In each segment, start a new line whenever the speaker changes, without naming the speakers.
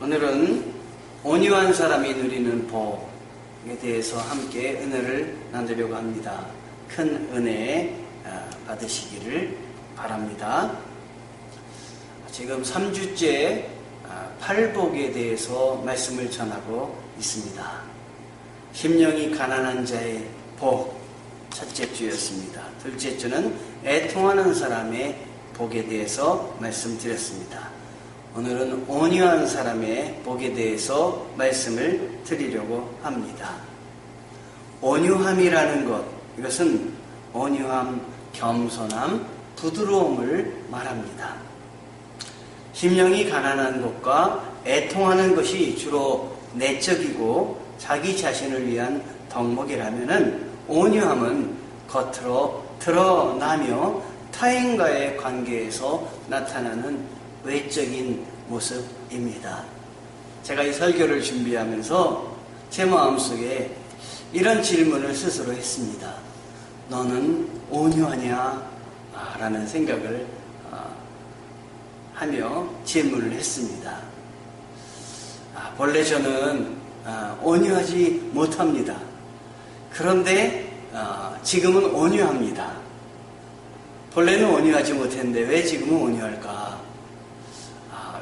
오늘은 온유한 사람이 누리는 복에 대해서 함께 은혜를 나누려고 합니다. 큰 은혜 받으시기를 바랍니다. 지금 3주째 팔복에 대해서 말씀을 전하고 있습니다. 심령이 가난한 자의 복, 첫째 주였습니다. 둘째 주는 애통하는 사람의 복에 대해서 말씀드렸습니다. 오늘은 온유한 사람의 복에 대해서 말씀을 드리려고 합니다. 온유함이라는 것, 이것은 온유함, 겸손함, 부드러움을 말합니다. 심령이 가난한 것과 애통하는 것이 주로 내적이고 자기 자신을 위한 덕목이라면 온유함은 겉으로 드러나며 타인과의 관계에서 나타나는 외적인 모습입니다. 제가 이 설교를 준비하면서 제 마음속에 이런 질문을 스스로 했습니다. 너는 온유하냐? 라는 생각을 하며 질문을 했습니다. 본래 저는 온유하지 못합니다. 그런데 지금은 온유합니다. 본래는 온유하지 못했는데 왜 지금은 온유할까?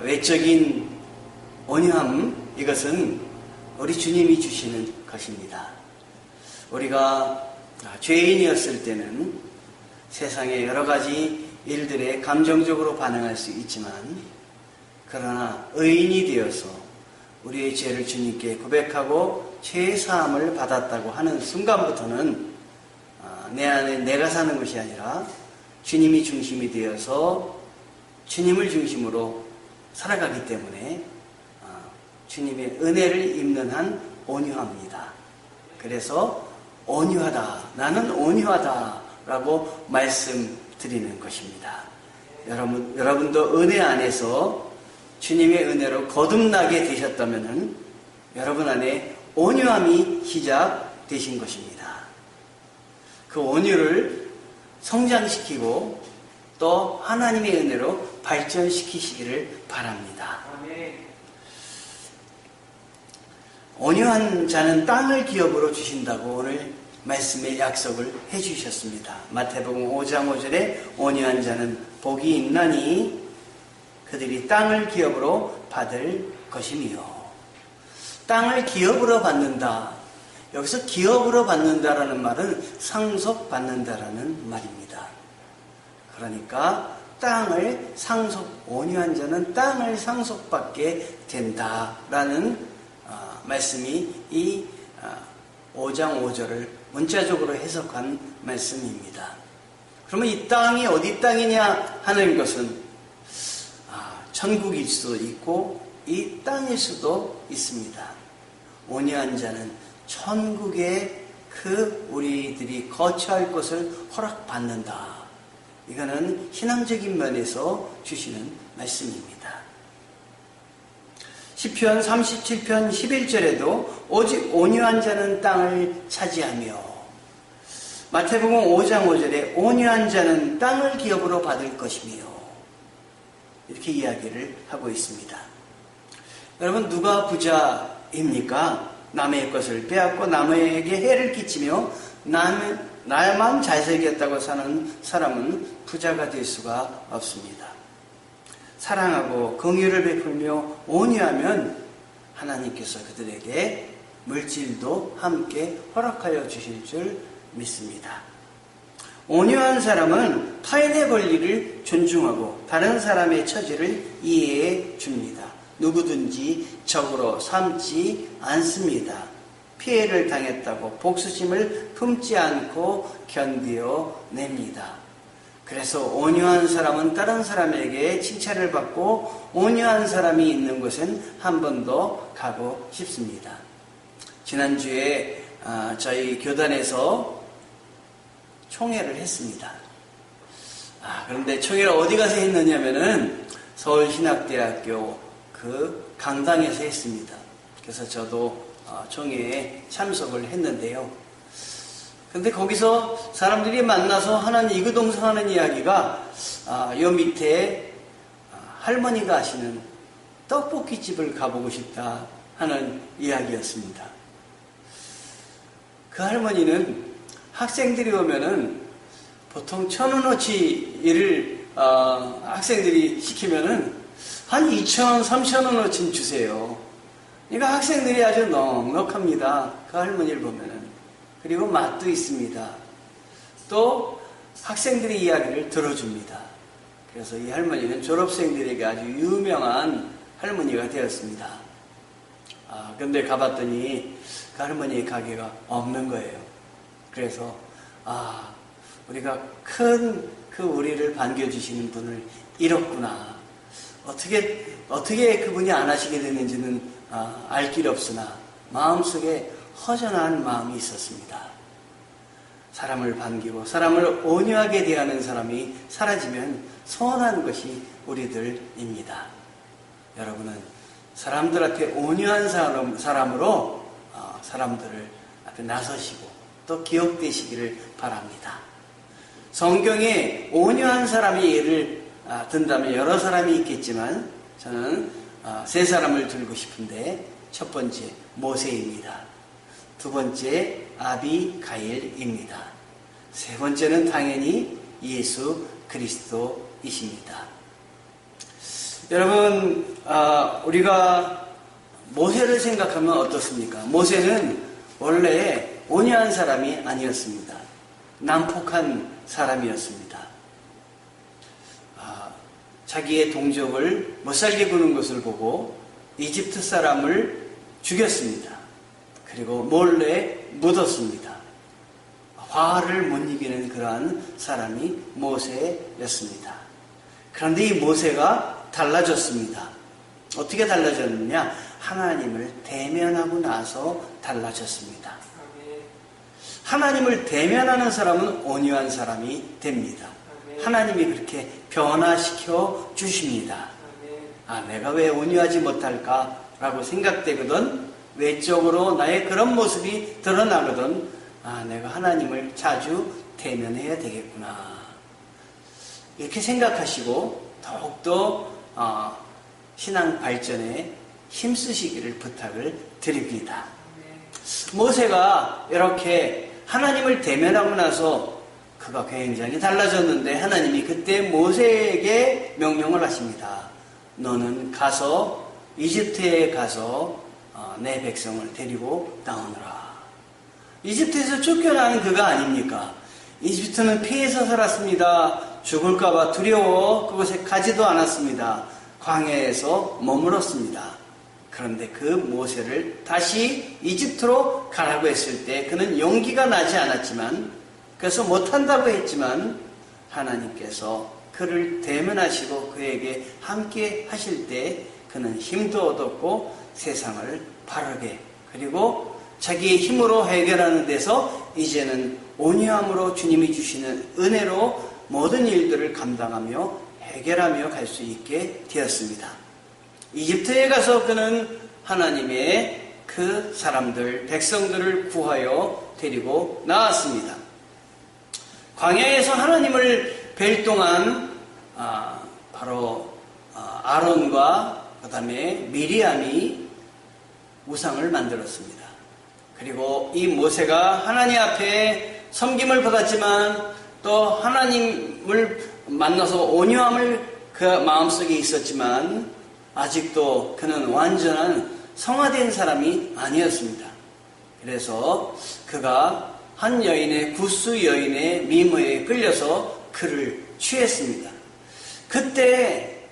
외적인 온유함, 이것은 우리 주님이 주시는 것입니다. 우리가 죄인이었을 때는 세상의 여러 가지 일들에 감정적으로 반응할 수 있지만, 그러나 의인이 되어서 우리의 죄를 주님께 고백하고 죄의 사함을 받았다고 하는 순간부터는 내 안에 내가 사는 것이 아니라 주님이 중심이 되어서 주님을 중심으로 살아가기 때문에 주님의 은혜를 입는 한 온유합니다. 그래서 온유하다, 나는 온유하다 라고 말씀드리는 것입니다. 여러분도 은혜 안에서 주님의 은혜로 거듭나게 되셨다면 여러분 안에 온유함이 시작되신 것입니다. 그 온유를 성장시키고 또 하나님의 은혜로 발전시키시기를 바랍니다. 온유한 자는 땅을 기업으로 주신다고 오늘 말씀에 약속을 해주셨습니다. 마태복음 5장 5절에 온유한 자는 복이 있나니 그들이 땅을 기업으로 받을 것이며, 땅을 기업으로 받는다. 여기서 기업으로 받는다라는 말은 상속받는다라는 말입니다. 그러니까 땅을 온유한 자는 땅을 상속받게 된다라는 말씀이 이 5장 5절을 문자적으로 해석한 말씀입니다. 그러면 이 땅이 어디 땅이냐 하는 것은 천국일 수도 있고 이 땅일 수도 있습니다. 온유한 자는 천국에 우리들이 거처할 것을 허락받는다. 이거는 신앙적인 면에서 주시는 말씀입니다. 시편 37편 11절에도 오직 온유한 자는 땅을 차지하며, 마태복음 5장 5절에 온유한 자는 땅을 기업으로 받을 것이며, 이렇게 이야기를 하고 있습니다. 여러분, 누가 부자입니까? 남의 것을 빼앗고 남에게 해를 끼치며 나만 잘생겼다고 사는 사람은 부자가 될 수가 없습니다. 사랑하고 긍휼을 베풀며 온유하면 하나님께서 그들에게 물질도 함께 허락하여 주실 줄 믿습니다. 온유한 사람은 타인의 권리를 존중하고 다른 사람의 처지를 이해해 줍니다. 누구든지 적으로 삼지 않습니다. 피해를 당했다고 복수심을 품지 않고 견뎌냅니다. 그래서 온유한 사람은 다른 사람에게 칭찬을 받고 온유한 사람이 있는 곳엔 한 번 더 가고 싶습니다. 지난주에 저희 교단에서 총회를 했습니다. 그런데 총회를 어디 가서 했느냐면은 서울신학대학교 강당에서 했습니다. 그래서 저도 총회에 참석을 했는데요. 근데 거기서 사람들이 만나서 하나님 이구동성하는 이야기가 요 밑에 할머니가 하시는 떡볶이집을 가보고 싶다 하는 이야기였습니다. 그 할머니는 학생들이 오면은 보통 1,000원어치를 학생들이 시키면은 한 2,000원, 3,000원어치 주세요. 그러니까 학생들이 아주 넉넉합니다. 그 할머니를 보면은. 그리고 맛도 있습니다. 또 학생들이 이야기를 들어줍니다. 그래서 이 할머니는 졸업생들에게 아주 유명한 할머니가 되었습니다. 근데 가봤더니 그 할머니의 가게가 없는 거예요. 그래서 우리가 큰 그 우리를 반겨주시는 분을 잃었구나. 어떻게 그분이 안 하시게 됐는지는 알 길 없으나 마음속에 허전한 마음이 있었습니다. 사람을 반기고 사람을 온유하게 대하는 사람이 사라지면 서운한 것이 우리들입니다. 여러분은 사람들 앞에 온유한 사람으로 사람들을 앞에 나서시고 또 기억되시기를 바랍니다. 성경에 온유한 사람의 예를 든다면 여러 사람이 있겠지만 저는 세 사람을 들고 싶은데 첫 번째 모세입니다. 두 번째 아비가일입니다. 세 번째는 당연히 예수 그리스도이십니다. 여러분, 우리가 모세를 생각하면 어떻습니까? 모세는 원래 온유한 사람이 아니었습니다. 난폭한 사람이었습니다. 자기의 동족을 못살게 구는 것을 보고 이집트 사람을 죽였습니다. 그리고 몰래 묻었습니다. 화를 못 이기는 그러한 사람이 모세였습니다. 그런데 이 모세가 달라졌습니다. 어떻게 달라졌느냐? 하나님을 대면하고 나서 달라졌습니다. 하나님을 대면하는 사람은 온유한 사람이 됩니다. 하나님이 그렇게 변화시켜 주십니다. 내가 왜 온유하지 못할까? 라고 생각되거든, 외적으로 나의 그런 모습이 드러나거든, 내가 하나님을 자주 대면해야 되겠구나. 이렇게 생각하시고 더욱더 신앙 발전에 힘쓰시기를 부탁을 드립니다. 모세가 이렇게 하나님을 대면하고 나서 그가 굉장히 달라졌는데 하나님이 그때 모세에게 명령을 하십니다. 너는 가서 이집트에 가서 내 백성을 데리고 나오너라. 이집트에서 쫓겨나는 그가 아닙니까? 이집트는 피해서 살았습니다. 죽을까봐 두려워 그곳에 가지도 않았습니다. 광야에서 머물었습니다. 그런데 그 모세를 다시 이집트로 가라고 했을 때 그는 용기가 나지 않았지만, 그래서 못한다고 했지만 하나님께서 그를 대면하시고 그에게 함께 하실 때 그는 힘도 얻었고 세상을 바르게, 그리고 자기의 힘으로 해결하는 데서 이제는 온유함으로 주님이 주시는 은혜로 모든 일들을 감당하며 해결하며 갈 수 있게 되었습니다. 이집트에 가서 그는 하나님의 그 사람들, 백성들을 구하여 데리고 나왔습니다. 광야에서 하나님을 뵐 동안 바로 아론과 그 다음에 미리암이 우상을 만들었습니다. 그리고 이 모세가 하나님 앞에 섬김을 받았지만 또 하나님을 만나서 온유함을 그 마음속에 있었지만 아직도 그는 완전한 성화된 사람이 아니었습니다. 그래서 그가 한 여인의, 구스 여인의 미모에 끌려서 그를 취했습니다. 그때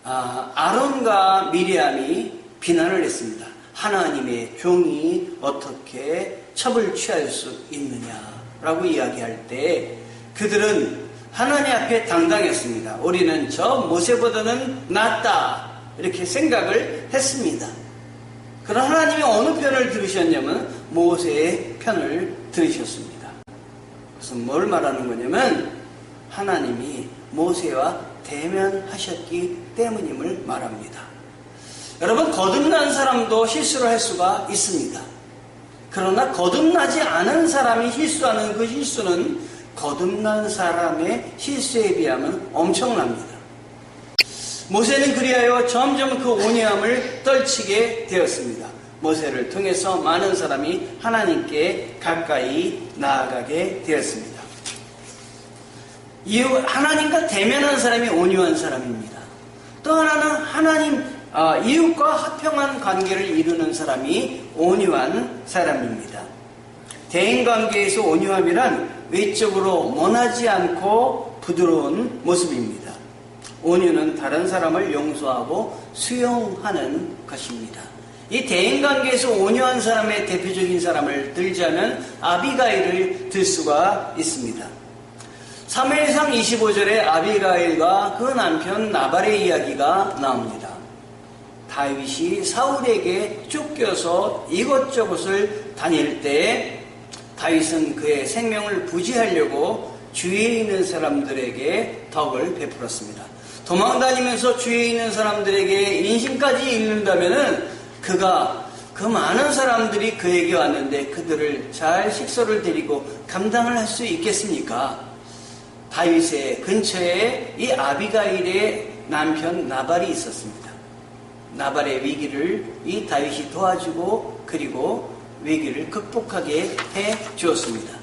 아론과 미리암이 비난을 했습니다. 하나님의 종이 어떻게 첩을 취할 수 있느냐라고 이야기할 때 그들은 하나님 앞에 당당했습니다. 우리는 저 모세보다는 낫다, 이렇게 생각을 했습니다. 그러나 하나님이 어느 편을 들으셨냐면 모세의 편을 들으셨습니다. 그래서 뭘 말하는 거냐면 하나님이 모세와 대면하셨기 때문임을 말합니다. 여러분, 거듭난 사람도 실수를 할 수가 있습니다. 그러나 거듭나지 않은 사람이 실수하는 그 실수는 거듭난 사람의 실수에 비하면 엄청납니다. 모세는 그리하여 점점 그 온유함을 떨치게 되었습니다. 모세를 통해서 많은 사람이 하나님께 가까이 나아가게 되었습니다. 하나님과 대면한 사람이 온유한 사람입니다. 또 하나는 하나님 이웃과 화평한 관계를 이루는 사람이 온유한 사람입니다. 대인관계에서 온유함이란 외적으로 모나지 않고 부드러운 모습입니다. 온유는 다른 사람을 용서하고 수용하는 것입니다. 이 대인관계에서 온유한 사람의 대표적인 사람을 들자면 아비가일을 들 수가 있습니다. 사무엘상 25절에 아비가일과 그 남편 나발의 이야기가 나옵니다. 다윗이 사울에게 쫓겨서 이곳저곳을 다닐 때 다윗은 그의 생명을 부지하려고 주위에 있는 사람들에게 덕을 베풀었습니다. 도망다니면서 주위에 있는 사람들에게 인신까지 잃는다면은 그가 그 많은 사람들이 그에게 왔는데 그들을 잘 식소를 데리고 감당을 할 수 있겠습니까? 다윗의 근처에 이 아비가일의 남편 나발이 있었습니다. 나발의 위기를 이 다윗이 도와주고 그리고 위기를 극복하게 해 주었습니다.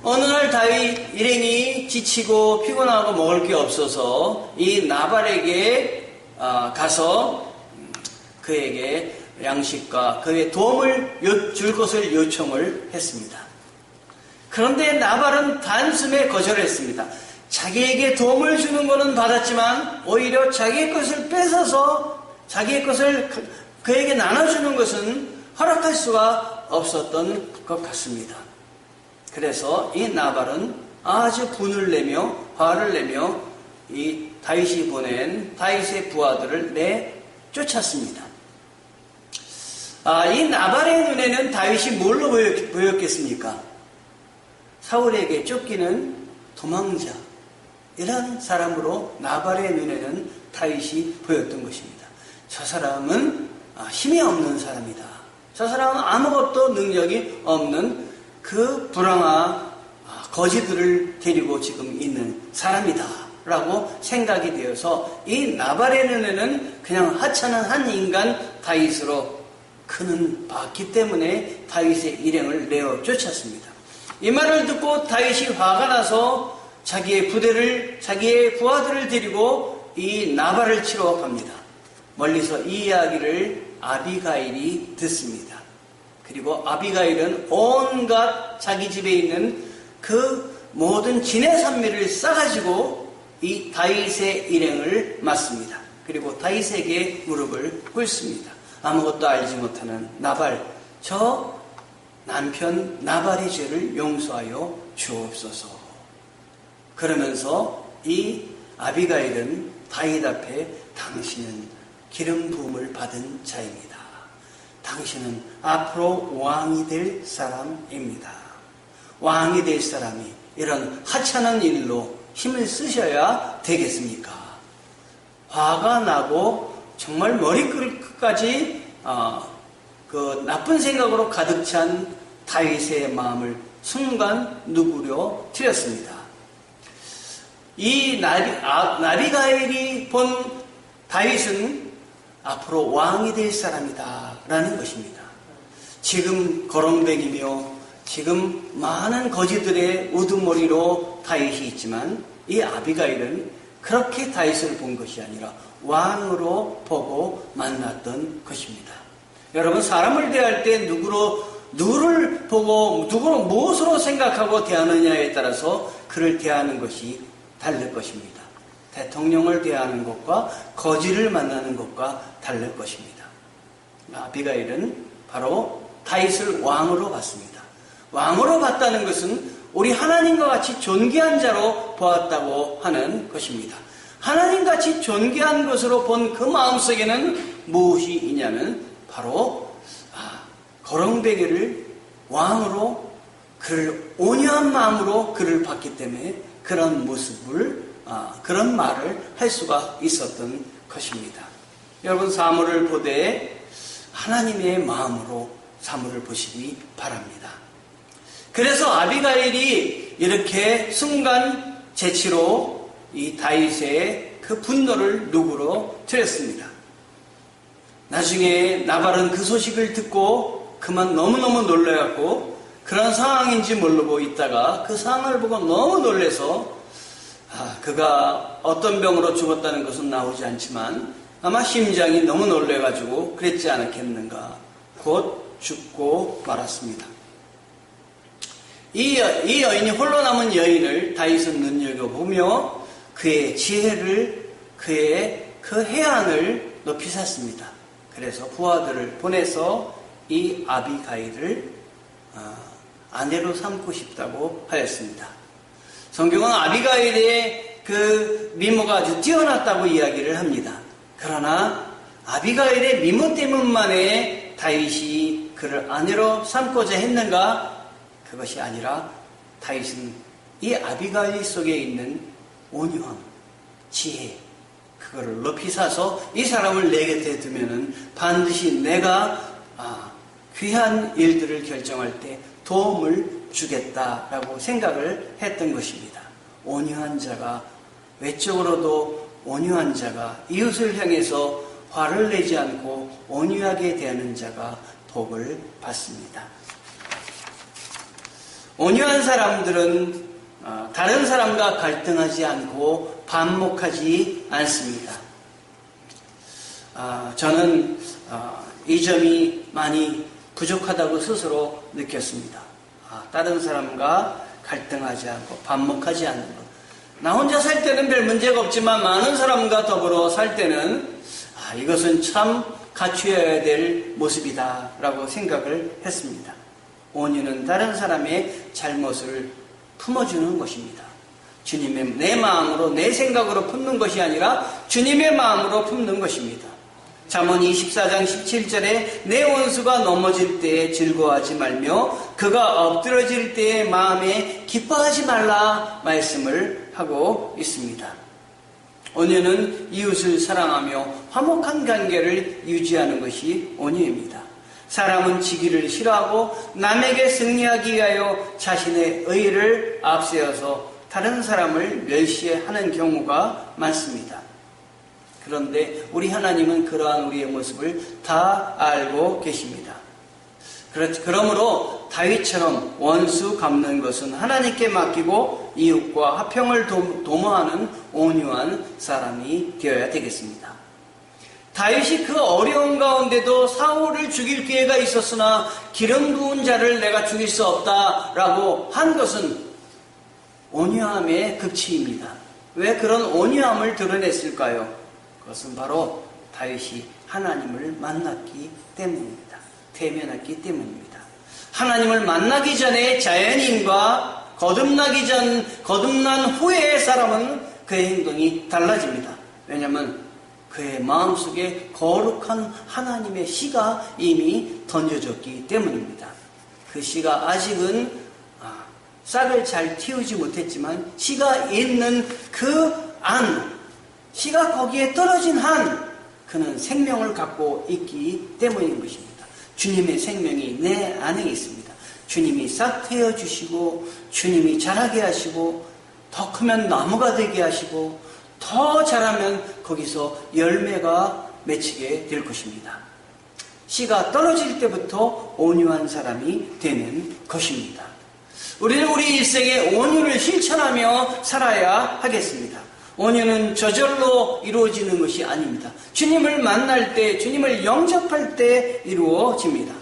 어느 날 다윗 일행이 지치고 피곤하고 먹을 게 없어서 이 나발에게 가서 그에게 양식과 그의 도움을 줄 것을 요청을 했습니다. 그런데 나발은 단숨에 거절했습니다. 자기에게 도움을 주는 것은 받았지만 오히려 자기의 것을 뺏어서 자기의 것을 그에게 나눠주는 것은 허락할 수가 없었던 것 같습니다. 그래서 이 나발은 아주 분을 내며 화를 내며 이 다윗이 보낸 다윗의 부하들을 내쫓았습니다. 이 나발의 눈에는 다윗이 뭘로 보였겠습니까? 사울에게 쫓기는 도망자, 이런 사람으로 나발의 눈에는 다윗이 보였던 것입니다. 저 사람은 힘이 없는 사람이다. 저 사람은 아무것도 능력이 없는 그 불황아 거지들을 데리고 지금 있는 사람이다 라고 생각이 되어서 이 나발의 눈에는 그냥 하찮은 한 인간 다윗으로 그는 봤기 때문에 다윗의 일행을 내어 쫓았습니다. 이 말을 듣고 다윗이 화가 나서 자기의 부하들을 데리고 이 나발을 치러 갑니다. 멀리서 이 이야기를 아비가일이 듣습니다. 그리고 아비가일은 온갖 자기 집에 있는 그 모든 진의 산미를 싸가지고 이 다윗의 일행을 맞습니다. 그리고 다윗에게 무릎을 꿇습니다. 아무것도 알지 못하는 나발, 저 남편 나발의 죄를 용서하여 주옵소서. 그러면서 이 아비가일은 다윗 앞에 당신은 기름 부음을 받은 자입니다. 당신은 앞으로 왕이 될 사람입니다. 왕이 될 사람이 이런 하찮은 일로 힘을 쓰셔야 되겠습니까? 화가 나고 정말 머리끝까지 그 나쁜 생각으로 가득 찬 다윗의 마음을 순간 누구려 트렸습니다. 이 나비가일이 본 다윗은 앞으로 왕이 될 사람이다 라는 것입니다. 지금 거렁뱅이며 지금 많은 거지들의 우두머리로 다윗이 있지만 이 아비가일은 그렇게 다윗을 본 것이 아니라 왕으로 보고 만났던 것입니다. 여러분, 사람을 대할 때 누구를 보고 누구를 무엇으로 생각하고 대하느냐에 따라서 그를 대하는 것이 다를 것입니다. 대통령을 대하는 것과 거지를 만나는 것과 다를 것입니다. 아비가일은 바로 다윗을 왕으로 봤습니다. 왕으로 봤다는 것은 우리 하나님과 같이 존귀한 자로 보았다고 하는 것입니다. 하나님같이 존귀한 것으로 본 그 마음속에는 무엇이 있냐면 바로 거렁뱅이를 왕으로 그를 온유한 마음으로 그를 봤기 때문에 그런 모습을 그런 말을 할 수가 있었던 것입니다. 여러분, 사물을 보되 하나님의 마음으로 사물을 보시기 바랍니다. 그래서 아비가일이 이렇게 순간 재치로 이 다윗의 그 분노를 누구로 드렸습니다. 나중에 나발은 그 소식을 듣고 그만 너무너무 놀라갖고 그런 상황인지 모르고 있다가 그 상황을 보고 너무 놀라서 그가 어떤 병으로 죽었다는 것은 나오지 않지만 아마 심장이 너무 놀래가지고 그랬지 않았겠는가. 곧 죽고 말았습니다. 이 여인이 홀로 남은 여인을 다윗은 눈여겨보며 그의 지혜를, 그의 그 해안을 높이 샀습니다. 그래서 부하들을 보내서 이 아비가일을 아내로 삼고 싶다고 하였습니다. 성경은 아비가일의 그 미모가 아주 뛰어났다고 이야기를 합니다. 그러나 아비가일의 미모 때문만에 다윗이 그를 아내로 삼고자 했는가? 그것이 아니라 다윗은 이 아비가일 속에 있는 온유함, 지혜, 그거를 높이 사서 이 사람을 내 곁에 두면은 반드시 내가 귀한 일들을 결정할 때 도움을 주겠다라고 생각을 했던 것입니다. 온유한 자가, 외적으로도 온유한 자가, 이웃을 향해서 화를 내지 않고 온유하게 대하는 자가 복을 받습니다. 온유한 사람들은 다른 사람과 갈등하지 않고 반목하지 않습니다. 저는 이 점이 많이 부족하다고 스스로 느꼈습니다. 다른 사람과 갈등하지 않고 반목하지 않는 것. 나 혼자 살 때는 별 문제가 없지만 많은 사람과 더불어 살 때는 이것은 참 갖추어야 될 모습이다 라고 생각을 했습니다. 온유는 다른 사람의 잘못을 품어주는 것입니다. 주님의 내 마음으로 내 생각으로 품는 것이 아니라 주님의 마음으로 품는 것입니다. 잠언 24장 17절에 내 원수가 넘어질 때에 즐거워하지 말며 그가 엎드러질 때에 마음에 기뻐하지 말라 말씀을 하고 있습니다. 온유는 이웃을 사랑하며 화목한 관계를 유지하는 것이 온유입니다. 사람은 지기를 싫어하고 남에게 승리하기 위하여 자신의 의의를 앞세워서 다른 사람을 멸시하는 경우가 많습니다. 그런데 우리 하나님은 그러한 우리의 모습을 다 알고 계십니다. 그러므로 다윗처럼 원수 갚는 것은 하나님께 맡기고 이웃과 화평을 도모하는 온유한 사람이 되어야 되겠습니다. 다윗이 그 어려운 가운데도 사울을 죽일 기회가 있었으나 기름 부은 자를 내가 죽일 수 없다라고 한 것은 온유함의 극치입니다. 왜 그런 온유함을 드러냈을까요? 그것은 바로 다윗이 하나님을 만났기 때문입니다. 대면했기 때문입니다. 하나님을 만나기 전에 자연인과 거듭난 후의 사람은 그의 행동이 달라집니다. 왜냐하면 그의 마음속에 거룩한 하나님의 씨가 이미 던져졌기 때문입니다. 그 씨가 아직은 싹을 잘 틔우지 못했지만 씨가 있는 그 씨가 거기에 떨어진 한 그는 생명을 갖고 있기 때문인 것입니다. 주님의 생명이 내 안에 있습니다. 주님이 싹 트여 주시고 주님이 자라게 하시고 더 크면 나무가 되게 하시고 더 자라면 거기서 열매가 맺히게 될 것입니다. 씨가 떨어질 때부터 온유한 사람이 되는 것입니다. 우리는 우리 일생에 온유를 실천하며 살아야 하겠습니다. 온유는 저절로 이루어지는 것이 아닙니다. 주님을 만날 때, 주님을 영접할 때 이루어집니다.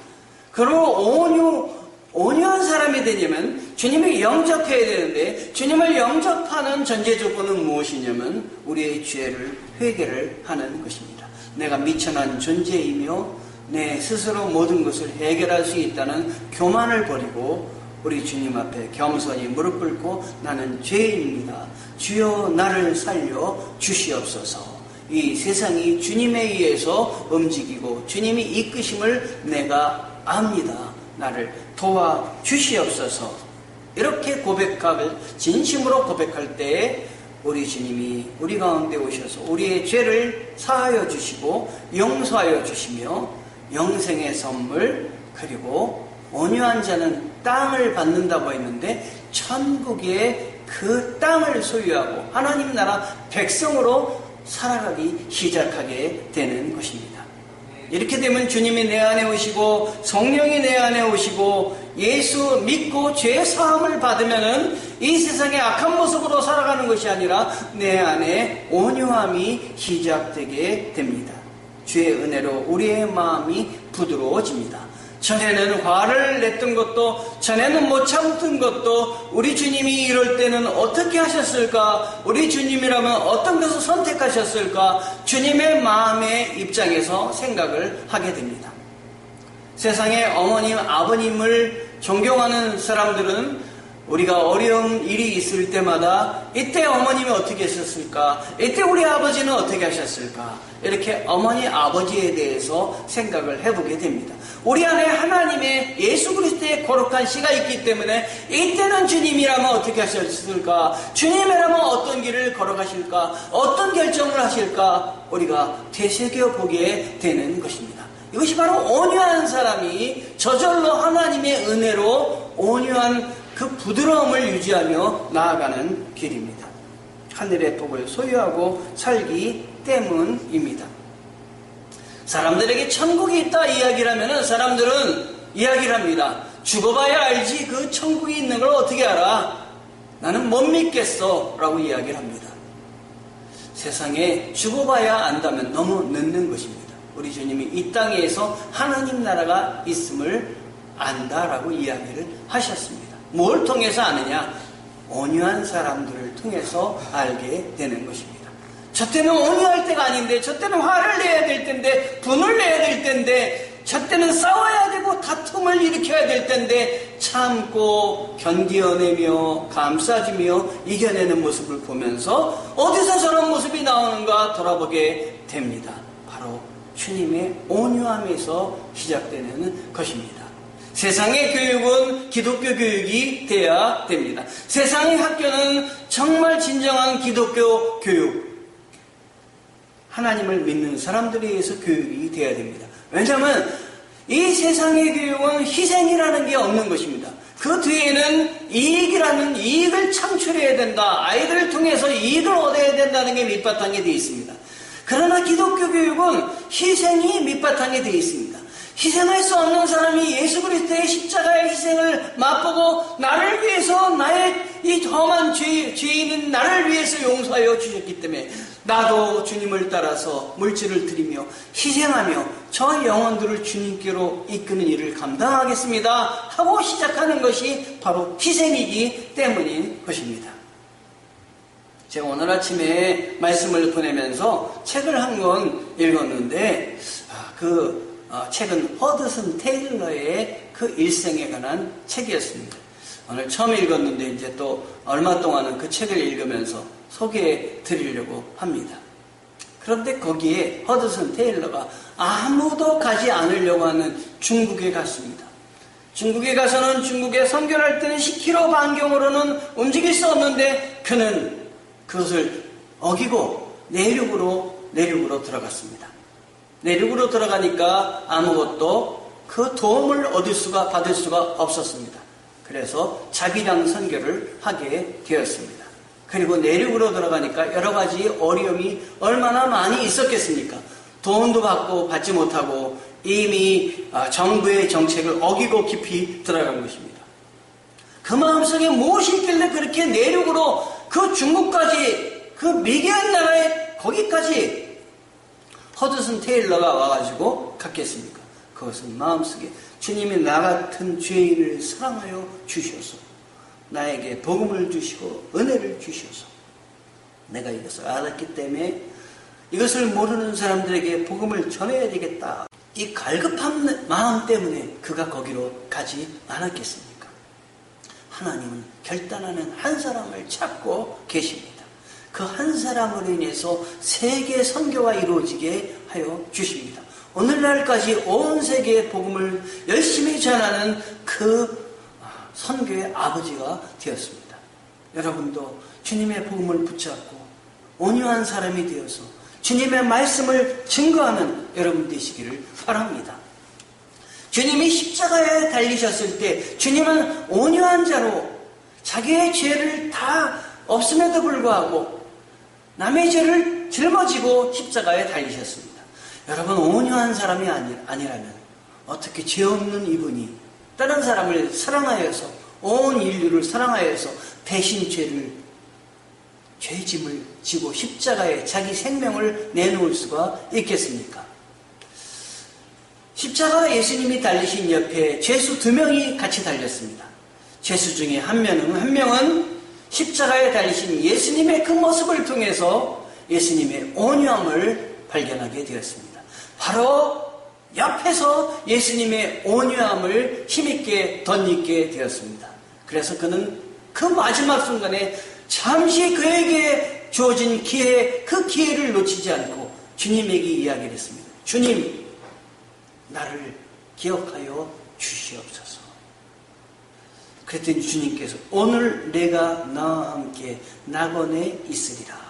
그리고 온유한 사람이 되려면 주님을 영접해야 되는데 주님을 영접하는 전제 조건은 무엇이냐면 우리의 죄를 회개를 하는 것입니다. 내가 미천한 존재이며 내 스스로 모든 것을 해결할 수 있다는 교만을 버리고 우리 주님 앞에 겸손히 무릎 꿇고 나는 죄인입니다. 주여 나를 살려 주시옵소서. 이 세상이 주님에 의해서 움직이고 주님이 이끄심을 내가 압니다. 나를 도와 주시옵소서. 이렇게 진심으로 고백할 때에 우리 주님이 우리 가운데 오셔서 우리의 죄를 사하여 주시고 용서하여 주시며 영생의 선물 그리고 온유한 자는 땅을 받는다고 했는데 천국의 그 땅을 소유하고 하나님 나라 백성으로 살아가기 시작하게 되는 것입니다. 이렇게 되면 주님이 내 안에 오시고 성령이 내 안에 오시고 예수 믿고 죄 사함을 받으면은 이 세상의 악한 모습으로 살아가는 것이 아니라 내 안에 온유함이 시작되게 됩니다. 주의 은혜로 우리의 마음이 부드러워집니다. 전에는 화를 냈던 것도, 전에는 못 참던 것도 우리 주님이 이럴 때는 어떻게 하셨을까? 우리 주님이라면 어떤 것을 선택하셨을까? 주님의 마음의 입장에서 생각을 하게 됩니다. 세상에 어머님, 아버님을 존경하는 사람들은 우리가 어려운 일이 있을 때마다 이때 어머님이 어떻게 하셨을까? 이때 우리 아버지는 어떻게 하셨을까? 이렇게 어머니, 아버지에 대해서 생각을 해보게 됩니다. 우리 안에 하나님의 예수 그리스도의 거룩한 씨가 있기 때문에 이때는 주님이라면 어떻게 하셨을까? 주님이라면 어떤 길을 걸어가실까? 어떤 결정을 하실까? 우리가 되새겨보게 되는 것입니다. 이것이 바로 온유한 사람이 저절로 하나님의 은혜로 온유한 그 부드러움을 유지하며 나아가는 길입니다. 하늘의 복을 소유하고 살기 때문입니다. 사람들에게 천국이 있다 이야기를 하면 사람들은 이야기를 합니다. 죽어봐야 알지 그 천국이 있는 걸 어떻게 알아? 나는 못 믿겠어 라고 이야기를 합니다. 세상에 죽어봐야 안다면 너무 늦는 것입니다. 우리 주님이 이 땅에서 하나님 나라가 있음을 안다라고 이야기를 하셨습니다. 뭘 통해서 아느냐? 온유한 사람들을 통해서 알게 되는 것입니다. 저 때는 온유할 때가 아닌데, 저 때는 화를 내야 될 텐데, 분을 내야 될 텐데, 저 때는 싸워야 되고 다툼을 일으켜야 될 텐데 참고 견디어내며 감싸주며 이겨내는 모습을 보면서 어디서 저런 모습이 나오는가 돌아보게 됩니다. 바로 주님의 온유함에서 시작되는 것입니다. 세상의 교육은 기독교 교육이 돼야 됩니다. 세상의 학교는 정말 진정한 기독교 교육, 하나님을 믿는 사람들에 의해서 교육이 돼야 됩니다. 왜냐하면 이 세상의 교육은 희생이라는 게 없는 것입니다. 그 뒤에는 이익이라는 이익을 창출해야 된다. 아이들을 통해서 이익을 얻어야 된다는 게 밑바탕에 되어 있습니다. 그러나 기독교 교육은 희생이 밑바탕에 되어 있습니다. 희생할 수 없는 사람이 예수 그리스도의 십자가의 희생을 맛보고 나를 위해서 나의 이 험한 죄인인 나를 위해서 용서하여 주셨기 때문에 나도 주님을 따라서 물질을 드리며 희생하며 저 영혼들을 주님께로 이끄는 일을 감당하겠습니다 하고 시작하는 것이 바로 희생이기 때문인 것입니다. 제가 오늘 아침에 말씀을 보내면서 책을 한 권 읽었는데 책은 허드슨 테일러의 그 일생에 관한 책이었습니다. 오늘 처음 읽었는데 이제 또 얼마 동안은 그 책을 읽으면서 소개해 드리려고 합니다. 그런데 거기에 허드슨 테일러가 아무도 가지 않으려고 하는 중국에 갔습니다. 중국에 가서는 중국에 선교할 때는 10km 반경으로는 움직일 수 없는데 그는 그것을 어기고 내륙으로 들어갔습니다. 내륙으로 들어가니까 아무것도 그 도움을 받을 수가 없었습니다. 그래서 자기장 선교를 하게 되었습니다. 그리고 내륙으로 들어가니까 여러 가지 어려움이 얼마나 많이 있었겠습니까? 도움도 받지 못하고 이미 정부의 정책을 어기고 깊이 들어간 것입니다. 그 마음속에 무엇이 있길래 그렇게 내륙으로 그 중국까지 그 미개한 나라에 거기까지 허드슨 테일러가 와가지고 갔겠습니까? 그것은 마음속에 주님이 나 같은 죄인을 사랑하여 주셔서 나에게 복음을 주시고 은혜를 주셔서 내가 이것을 알았기 때문에 이것을 모르는 사람들에게 복음을 전해야 되겠다. 이 갈급한 마음 때문에 그가 거기로 가지 않았겠습니까? 하나님은 결단하는 한 사람을 찾고 계십니다. 그 한 사람으로 인해서 세계 선교가 이루어지게 하여 주십니다. 오늘날까지 온 세계의 복음을 열심히 전하는 그 선교의 아버지가 되었습니다. 여러분도 주님의 복음을 붙잡고 온유한 사람이 되어서 주님의 말씀을 증거하는 여러분 되시기를 바랍니다. 주님이 십자가에 달리셨을 때 주님은 온유한 자로 자기의 죄를 다 없음에도 불구하고 남의 죄를 짊어지고 십자가에 달리셨습니다. 여러분, 온유한 사람이 아니라면 어떻게 죄 없는 이분이 다른 사람을 사랑하여서, 온 인류를 사랑하여서 대신 죄짐을 지고 십자가에 자기 생명을 내놓을 수가 있겠습니까? 십자가 예수님이 달리신 옆에 죄수 2명이 같이 달렸습니다. 죄수 중에 한 명은 십자가에 달리신 예수님의 그 모습을 통해서 예수님의 온유함을 발견하게 되었습니다. 바로 옆에서 예수님의 온유함을 힘있게 덧입게 되었습니다. 그래서 그는 그 마지막 순간에 잠시 그에게 주어진 그 기회를 놓치지 않고 주님에게 이야기를 했습니다. 주님, 나를 기억하여 주시옵소서. 그랬더니 주님께서 오늘 내가 나와 함께 낙원에 있으리라.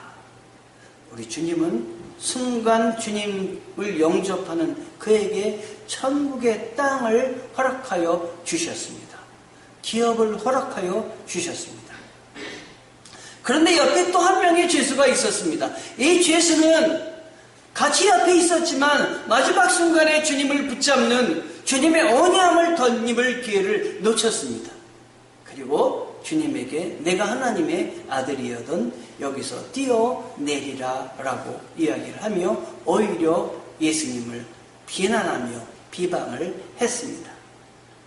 우리 주님은 순간 주님을 영접하는 그에게 천국의 땅을 허락하여 주셨습니다. 기업을 허락하여 주셨습니다. 그런데 옆에 또 한 명의 죄수가 있었습니다. 이 죄수는 같이 옆에 있었지만 마지막 순간에 주님을 붙잡는 주님의 온유함을 덧입을 기회를 놓쳤습니다. 그리고 주님에게 내가 하나님의 아들이거든 여기서 뛰어내리라 라고 이야기를 하며 오히려 예수님을 비난하며 비방을 했습니다.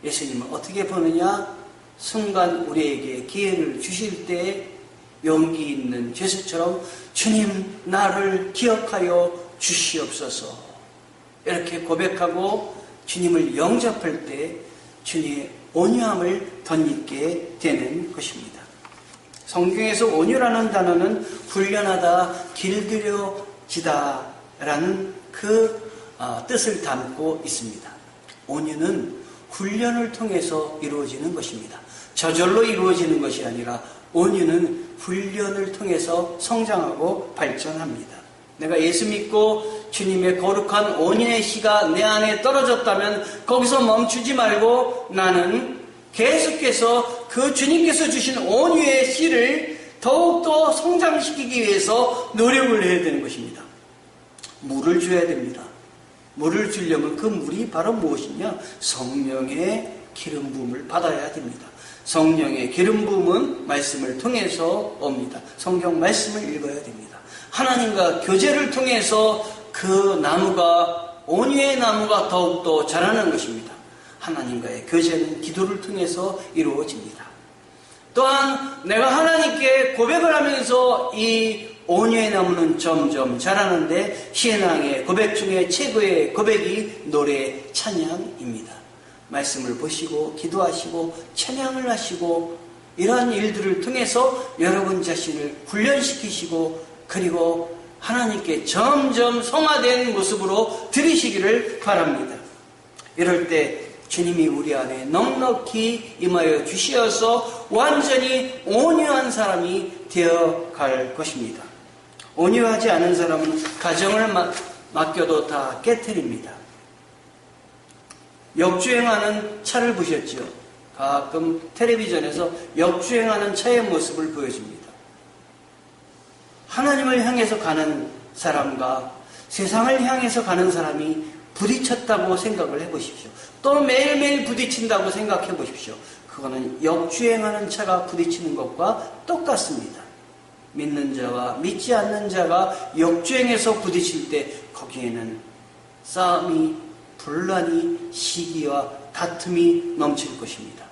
예수님은 어떻게 보느냐? 순간 우리에게 기회를 주실 때 용기 있는 죄수처럼 주님, 나를 기억하여 주시옵소서, 이렇게 고백하고 주님을 영접할 때 주님의 온유함을 덧입게 되는 것입니다. 성경에서 온유라는 단어는 훈련하다, 길들여지다 라는 그 뜻을 담고 있습니다. 온유는 훈련을 통해서 이루어지는 것입니다. 저절로 이루어지는 것이 아니라 온유는 훈련을 통해서 성장하고 발전합니다. 내가 예수 믿고 주님의 거룩한 온유의 씨가 내 안에 떨어졌다면 거기서 멈추지 말고 나는 계속해서 그 주님께서 주신 온유의 씨를 더욱더 성장시키기 위해서 노력을 해야 되는 것입니다. 물을 줘야 됩니다. 물을 주려면 그 물이 바로 무엇이냐? 성령의 기름 부음을 받아야 됩니다. 성령의 기름 부음은 말씀을 통해서 옵니다. 성경 말씀을 읽어야 됩니다. 하나님과 교제를 통해서 그 나무가, 온유의 나무가 더욱더 자라는 것입니다. 하나님과의 교제는 기도를 통해서 이루어집니다. 또한 내가 하나님께 고백을 하면서 이 온유의 나무는 점점 자라는데 신앙의 고백 중에 최고의 고백이 노래 찬양입니다. 말씀을 보시고 기도하시고 찬양을 하시고 이러한 일들을 통해서 여러분 자신을 훈련시키시고 그리고 하나님께 점점 성화된 모습으로 드리시기를 바랍니다. 이럴 때 주님이 우리 안에 넉넉히 임하여 주시어서 완전히 온유한 사람이 되어갈 것입니다. 온유하지 않은 사람은 가정을 맡겨도 다 깨트립니다. 역주행하는 차를 보셨죠? 가끔 텔레비전에서 역주행하는 차의 모습을 보여줍니다. 하나님을 향해서 가는 사람과 세상을 향해서 가는 사람이 부딪혔다고 생각을 해보십시오. 또 매일매일 부딪힌다고 생각해 보십시오. 그거는 역주행하는 차가 부딪히는 것과 똑같습니다. 믿는 자와 믿지 않는 자가 역주행해서 부딪힐 때 거기에는 싸움이, 분란이, 시기와 다툼이 넘칠 것입니다.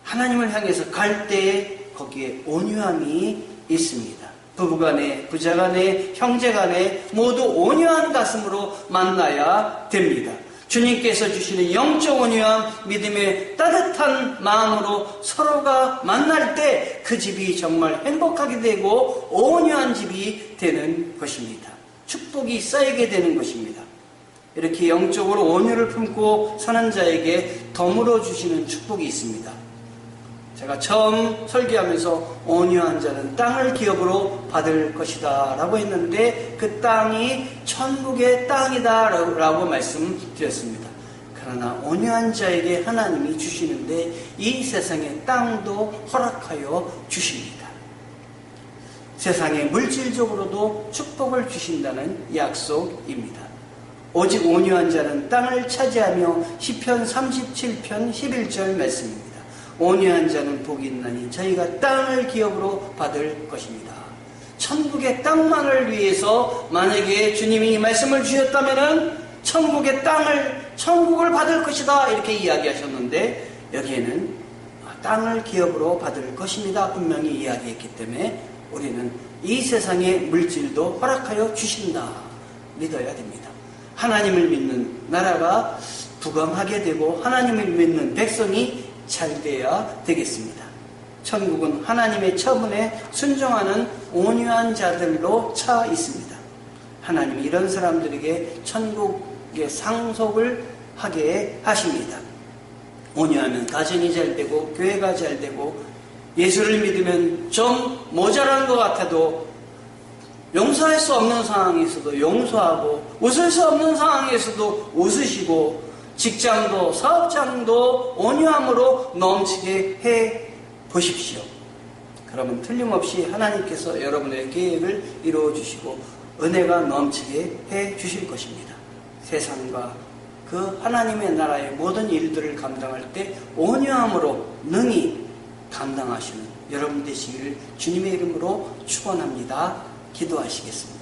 하나님을 향해서 갈 때에 거기에 온유함이 있습니다. 부부간에, 부자간에, 형제간에 모두 온유한 가슴으로 만나야 됩니다. 주님께서 주시는 영적 온유함, 믿음의 따뜻한 마음으로 서로가 만날 때 그 집이 정말 행복하게 되고 온유한 집이 되는 것입니다. 축복이 쌓이게 되는 것입니다. 이렇게 영적으로 온유를 품고 사는 자에게 덤으로 주시는 축복이 있습니다. 제가 처음 설교하면서 온유한 자는 땅을 기업으로 받을 것이다 라고 했는데 그 땅이 천국의 땅이다 라고 말씀드렸습니다. 그러나 온유한 자에게 하나님이 주시는데 이 세상의 땅도 허락하여 주십니다. 세상에 물질적으로도 축복을 주신다는 약속입니다. 오직 온유한 자는 땅을 차지하며 시편 37편 11절 말씀입니다. 온유한 자는 복이 있나니 저희가 땅을 기업으로 받을 것입니다. 천국의 땅만을 위해서 만약에 주님이 이 말씀을 주셨다면은 천국의 땅을, 천국을 받을 것이다 이렇게 이야기하셨는데 여기에는 땅을 기업으로 받을 것입니다 분명히 이야기했기 때문에 우리는 이 세상의 물질도 허락하여 주신다 믿어야 됩니다. 하나님을 믿는 나라가 부강하게 되고 하나님을 믿는 백성이 잘 돼야 되겠습니다. 천국은 하나님의 처분에 순종하는 온유한 자들로 차 있습니다. 하나님이 이런 사람들에게 천국의 상속을 하게 하십니다. 온유하면 가정이 잘 되고 교회가 잘 되고 예수를 믿으면 좀 모자란 것 같아도 용서할 수 없는 상황에서도 용서하고 웃을 수 없는 상황에서도 웃으시고 직장도 사업장도 온유함으로 넘치게 해 보십시오. 그러면 틀림없이 하나님께서 여러분의 계획을 이루어 주시고 은혜가 넘치게 해 주실 것입니다. 세상과 그 하나님의 나라의 모든 일들을 감당할 때 온유함으로 능히 감당하시는 여러분 되시기를 주님의 이름으로 축원합니다. 기도하시겠습니다.